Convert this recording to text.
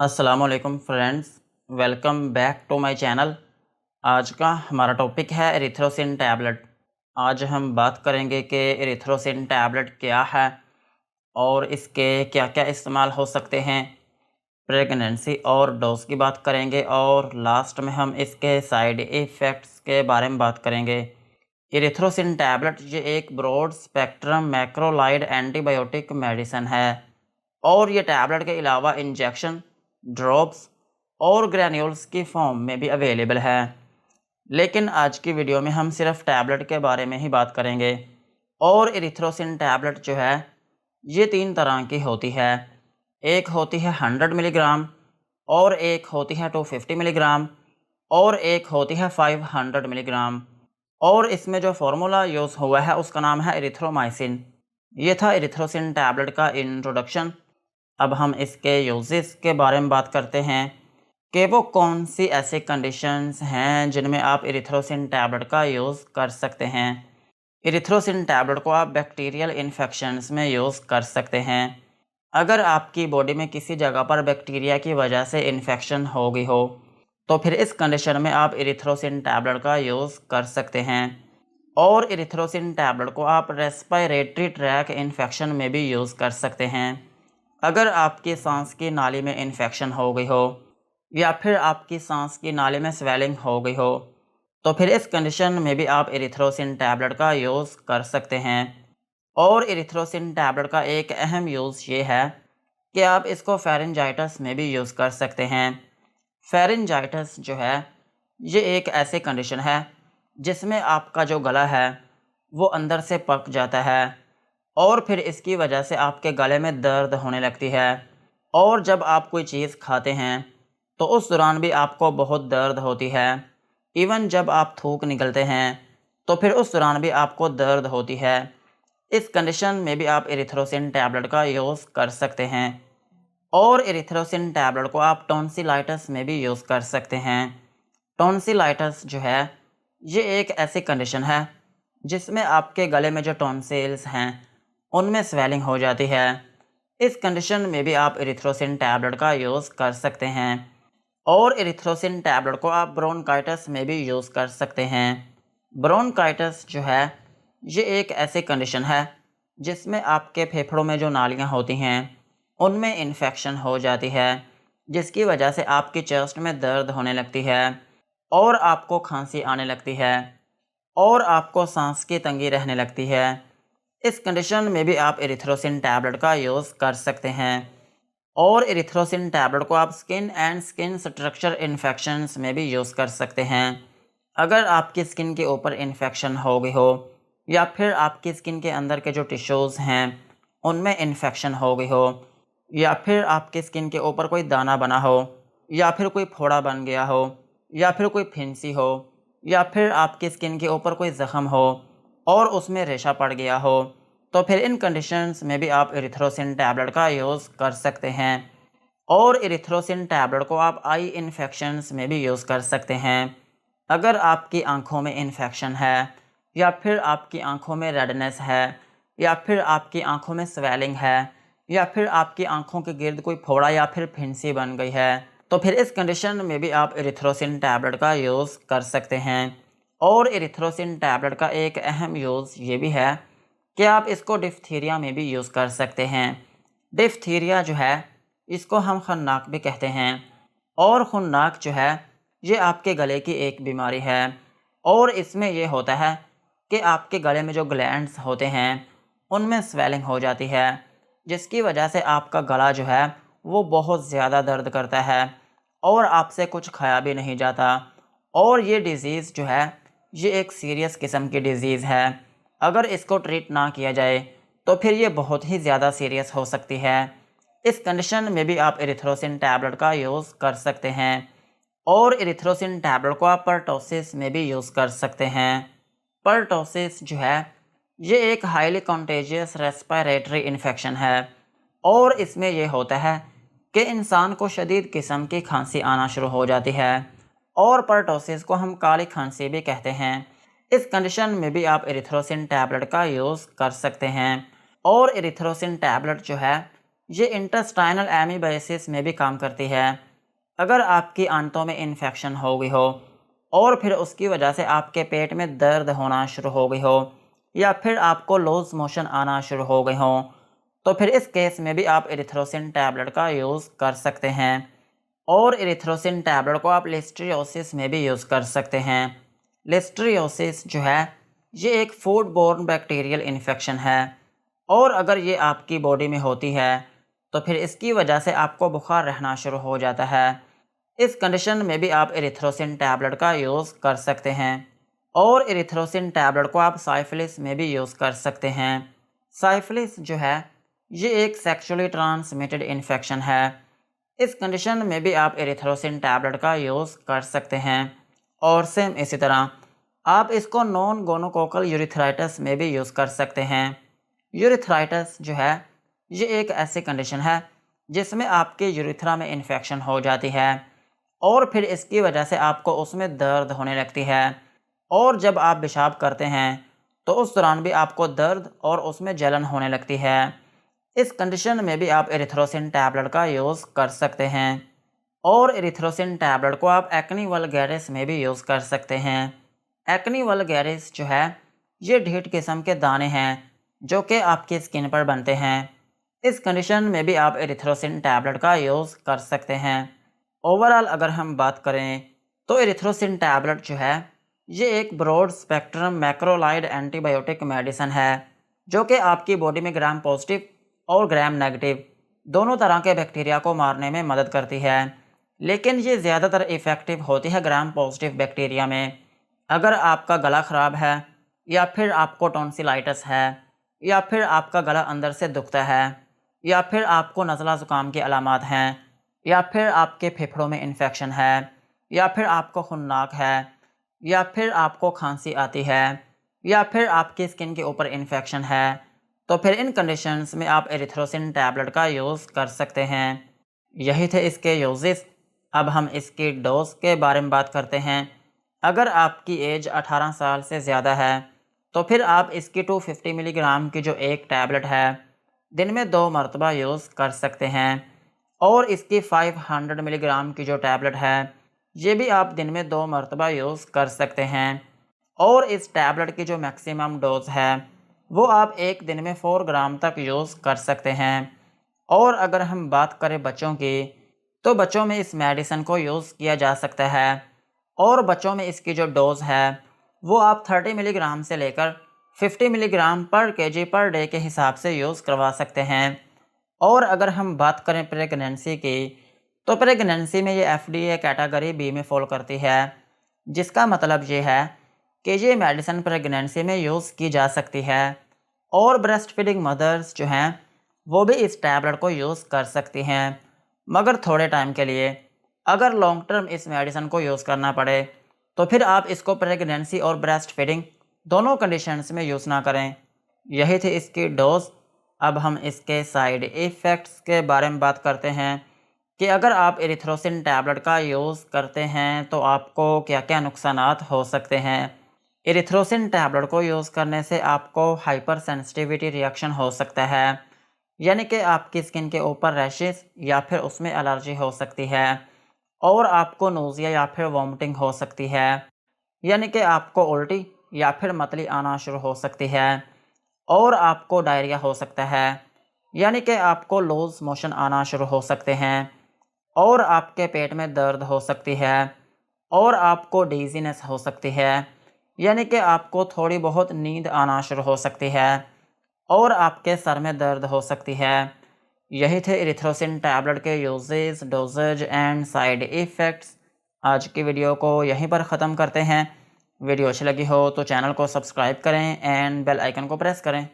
अस्सलामुअलैकुम friends, welcome back to my channel. आज का हमारा टॉपिक है एरिथ्रोसिन टैबलेट। आज हम बात करेंगे कि एरिथ्रोसिन टैबलेट क्या है और इसके क्या क्या इस्तेमाल हो सकते हैं। प्रेगनेंसी और डोज की बात करेंगे और लास्ट में हम इसके साइड इफ़ेक्ट्स के बारे में बात करेंगे। एरिथ्रोसिन टैबलेट ये एक broad spectrum macrolide antibiotic medicine है और ये टैबलेट के अलावा इंजेक्शन, ड्रॉप्स और ग्रैन्यूल्स की फॉर्म में भी अवेलेबल है। लेकिन आज की वीडियो में हम सिर्फ टैबलेट के बारे में ही बात करेंगे। और एरिथ्रोसिन टैबलेट जो है ये 3 तरह की होती है। एक होती है 100 मिलीग्राम और एक होती है 250 मिलीग्राम और एक होती है 500 मिलीग्राम। और इसमें जो फार्मूला यूज़ हुआ है उसका नाम है एरिथ्रोमाइसिन। ये था एरिथ्रोसिन टैबलेट का इंट्रोडक्शन। अब हम इसके यूजेस के बारे में बात करते हैं कि वो कौन सी ऐसी कंडीशंस हैं जिनमें आप एरिथ्रोसिन टैबलेट का यूज़ कर सकते हैं। एरिथ्रोसिन टैबलेट को आप बैक्टीरियल इन्फेक्शंस में यूज़ कर सकते हैं। अगर आपकी बॉडी में किसी जगह पर बैक्टीरिया की वजह से इन्फेक्शन हो गई हो तो फिर इस कंडीशन में आप एरिथ्रोसिन टैबलेट का यूज़ कर सकते हैं। और एरिथ्रोसिन टैबलेट को आप रेस्पिरेटरी ट्रैक इन्फेक्शन में भी यूज़ कर सकते हैं। अगर आपकी सांस की नाली में इन्फेक्शन हो गई हो या फिर आपकी सांस की नाली में स्वेलिंग हो गई हो तो फिर इस कंडीशन में भी आप एरिथ्रोसिन टैबलेट का यूज़ कर सकते हैं। और एरिथ्रोसिन टैबलेट का एक अहम यूज़ ये है कि आप इसको फेरेंजाइटिस में भी यूज़ कर सकते हैं। फेरेंजाइटिस जो है ये एक ऐसी कंडीशन है जिसमें आपका जो गला है वो अंदर से पक जाता है और फिर इसकी वजह से आपके गले में दर्द होने लगती है। और जब आप कोई चीज़ खाते हैं तो उस दौरान भी आपको बहुत दर्द होती है। इवन जब आप थूक निकलते हैं तो फिर उस दौरान भी आपको दर्द होती है। इस कंडीशन में भी आप एरिथ्रोसिन टैबलेट का यूज़ कर सकते हैं। और एरिथ्रोसिन टैबलेट को आप टॉन्सिलाइटिस में भी यूज़ कर सकते हैं। टॉन्सिलाइटिस जो है ये एक ऐसी कंडीशन है जिसमें आपके गले में जो टॉन्सिल्स हैं उनमें स्वेलिंग हो जाती है। इस कंडीशन में भी आप एरिथ्रोसिन टैबलेट का यूज़ कर सकते हैं। और एरिथ्रोसिन टैबलेट को आप ब्रोंकाइटिस में भी यूज़ कर सकते हैं। ब्रोंकाइटिस जो है ये एक ऐसी कंडीशन है जिसमें आपके फेफड़ों में जो नालियाँ होती हैं उनमें इन्फेक्शन हो जाती है जिसकी वजह से आपकी चेस्ट में दर्द होने लगती है और आपको खांसी आने लगती है और आपको सांस की तंगी रहने लगती है। इस कंडीशन में भी आप एरिथ्रोसिन टैबलेट का यूज़ कर सकते हैं। और एरिथ्रोसिन टैबलेट को आप skin and skin structure infections में भी यूज़ कर सकते हैं। अगर आपकी स्किन के ऊपर इन्फेक्शन हो गई हो या फिर आपकी स्किन के अंदर के जो टिश्यूज़ हैं उनमें इन्फेक्शन हो गई हो या फिर आपकी स्किन के ऊपर कोई दाना बना हो या फिर कोई फोड़ा बन गया हो या फिर कोई फिंसी हो या फिर आपकी स्किन के ऊपर कोई ज़ख़म हो और उसमें रेशा पड़ गया हो तो फिर इन कंडीशंस में भी आप एरिथ्रोसिन टैबलेट का यूज़ कर सकते हैं। और एरिथ्रोसिन टैबलेट को आप आई इन्फेक्शंस में भी यूज़ कर सकते हैं। अगर आपकी आंखों में इन्फेक्शन है या फिर आपकी आंखों में रेडनेस है या फिर आपकी आंखों में स्वेलिंग है या फिर आपकी आंखों के गिर्द कोई फोड़ा या फिर फिंसी बन गई है तो फिर इस कंडीशन में भी आप एरिथ्रोसिन टैबलेट का यूज़ कर सकते हैं। और एरिथ्रोसिन टैबलेट का एक अहम यूज़ ये भी है कि आप इसको डिफ्थीरिया में भी यूज़ कर सकते हैं। डिफ्थीरिया जो है इसको हम खन्नाक भी कहते हैं। और खुन्नाक जो है ये आपके गले की एक बीमारी है और इसमें ये होता है कि आपके गले में जो ग्लैंड्स होते हैं उनमें स्वेलिंग हो जाती है जिसकी वजह से आपका गला जो है वो बहुत ज़्यादा दर्द करता है और आपसे कुछ खाया भी नहीं जाता। और ये डिज़ीज़ जो है ये एक सीरियस किस्म की डिज़ीज़ है। अगर इसको ट्रीट ना किया जाए तो फिर ये बहुत ही ज़्यादा सीरियस हो सकती है। इस कंडीशन में भी आप एरिथ्रोसिन टैबलेट का यूज़ कर सकते हैं। और एरिथ्रोसिन टैबलेट को आप पर्टोसिस में भी यूज़ कर सकते हैं। पर्टोसिस जो है ये एक हाईली कॉन्टेजियस रेस्पिरेटरी इन्फेक्शन है और इसमें यह होता है कि इंसान को शदीद किस्म की खांसी आना शुरू हो जाती है और पर्टोसिस को हम काली खांसी भी कहते हैं। इस कंडीशन में भी आप एरिथ्रोसिन टैबलेट का यूज़ कर सकते हैं। और एरिथ्रोसिन टैबलेट जो है ये इंटेस्टाइनल एमीबाइसिस में भी काम करती है। अगर आपकी आंतों में इन्फेक्शन हो गई हो और फिर उसकी वजह से आपके पेट में दर्द होना शुरू हो गई हो या फिर आपको लूज मोशन आना शुरू हो गए हों, तो फिर इस केस में भी आप एरिथ्रोसिन टैबलेट का यूज़ कर सकते हैं। और एरिथ्रोसिन टैबलेट को आप लिस्ट्रियोसिस में भी यूज़ कर सकते हैं। लिस्ट्रियोसिस जो है ये एक फूड बोर्न बैक्टीरियल इन्फेक्शन है और अगर ये आपकी बॉडी में होती है तो फिर इसकी वजह से आपको बुखार रहना शुरू हो जाता है। इस कंडीशन में भी आप एरिथ्रोसिन टैबलेट का यूज़ कर सकते हैं। और एरिथ्रोसिन टैबलेट को आप साइफिलिस में भी यूज़ कर सकते हैं। साइफिलिस जो है ये एक सेक्सुअली ट्रांसमिटेड इन्फेक्शन है। इस कंडीशन में भी आप एरिथ्रोसिन टैबलेट का यूज़ कर सकते हैं। और सेम इसी तरह आप इसको नॉन गोनोकोकल यूरिथ्राइटिस में भी यूज़ कर सकते हैं। यूरिथ्राइटिस जो है ये एक ऐसी कंडीशन है जिसमें आपके यूरिथ्रा में इन्फेक्शन हो जाती है और फिर इसकी वजह से आपको उसमें दर्द होने लगती है और जब आप पेशाब करते हैं तो उस दौरान भी आपको दर्द और उसमें जलन होने लगती है। इस कंडीशन में भी आप एरिथ्रोसिन टैबलेट का यूज़ कर सकते हैं। और एरिथ्रोसिन टैबलेट को आप एक्नी वल्गैरिस में भी यूज़ कर सकते हैं। एक्नी वल्गैरिस जो है ये ढीठ किस्म के दाने हैं जो कि आपकी स्किन पर बनते हैं। इस कंडीशन में भी आप एरिथ्रोसिन टैबलेट का यूज़ कर सकते हैं। ओवरऑल अगर हम बात करें तो एरिथ्रोसिन टैबलेट जो है ये एक broad spectrum macrolide antibiotic medicine है जो कि आपकी बॉडी में ग्राम पॉजिटिव और ग्राम नेगेटिव दोनों तरह के बैक्टीरिया को मारने में मदद करती है। लेकिन ये ज़्यादातर इफ़ेक्टिव होती है ग्राम पॉजिटिव बैक्टीरिया में। अगर आपका गला ख़राब है या फिर आपको टॉन्सिलाइटिस है या फिर आपका गला अंदर से दुखता है या फिर आपको नज़ला ज़ुकाम की अलामात हैं या फिर आपके फेफड़ों में इन्फेक्शन है या फिर आपको खुन्नाक है या फिर आपको खांसी आती है या फिर आपकी स्किन के ऊपर इन्फेक्शन है, तो फिर इन कंडीशंस में आप एरिथ्रोसिन टैबलेट का यूज़ कर सकते हैं। यही थे इसके यूजेस। अब हम इसकी डोज के बारे में बात करते हैं। अगर आपकी एज 18 साल से ज़्यादा है तो फिर आप इसकी 250 मिलीग्राम की जो एक टैबलेट है दिन में 2 मरतबा यूज़ कर सकते हैं। और इसकी 500 मिलीग्राम की जो टैबलेट है ये भी आप दिन में 2 मरतबा यूज़ कर सकते हैं। और इस टैबलेट की जो मैक्सिमम डोज है वो आप एक दिन में 4 ग्राम तक यूज़ कर सकते हैं। और अगर हम बात करें बच्चों की तो बच्चों में इस मेडिसिन को यूज़ किया जा सकता है और बच्चों में इसकी जो डोज़ है वो आप 30 मिलीग्राम से लेकर 50 मिलीग्राम पर केजी पर डे के हिसाब से यूज़ करवा सकते हैं। और अगर हम बात करें प्रेगनेंसी की तो प्रेगनेंसी में ये FDA कैटेगरी बी में फॉल करती है, जिसका मतलब ये है कि ये मेडिसिन प्रेगनेंसी में यूज़ की जा सकती है। और ब्रेस्ट फीडिंग मदर्स जो हैं वो भी इस टैबलेट को यूज़ कर सकती हैं, मगर थोड़े टाइम के लिए। अगर लॉन्ग टर्म इस मेडिसिन को यूज़ करना पड़े तो फिर आप इसको प्रेगनेंसी और ब्रेस्ट फीडिंग दोनों कंडीशंस में यूज़ ना करें। यही थी इसकी डोज। अब हम इसके साइड इफ़ेक्ट्स के बारे में बात करते हैं कि अगर आप एरिथ्रोसिन टैबलेट का यूज़ करते हैं तो आपको क्या क्या नुकसानात हो सकते हैं। एरिथ्रोसिन टैबलेट को यूज़ करने से आपको हाइपर सेंसिटिविटी रिएक्शन हो सकता है, यानी कि आपकी स्किन के ऊपर रैशेस या फिर उसमें एलर्जी हो सकती है और आपको नोज़िया या फिर वॉमिटिंग हो सकती है, यानी कि आपको उल्टी या फिर मतली आना शुरू हो सकती है और आपको डायरिया हो सकता है, यानी कि आपको लूज़ मोशन आना शुरू हो सकते हैं और आपके पेट में दर्द हो सकती है और आपको डीजीनेस हो सकती है, यानी कि आपको थोड़ी बहुत नींद आना शुरू हो सकती है और आपके सर में दर्द हो सकती है। यही थे एरिथ्रोसिन टैबलेट के uses, dosages and side effects. आज की वीडियो को यहीं पर ख़त्म करते हैं। वीडियो अच्छी लगी हो तो चैनल को सब्सक्राइब करें एंड बेल आइकन को प्रेस करें।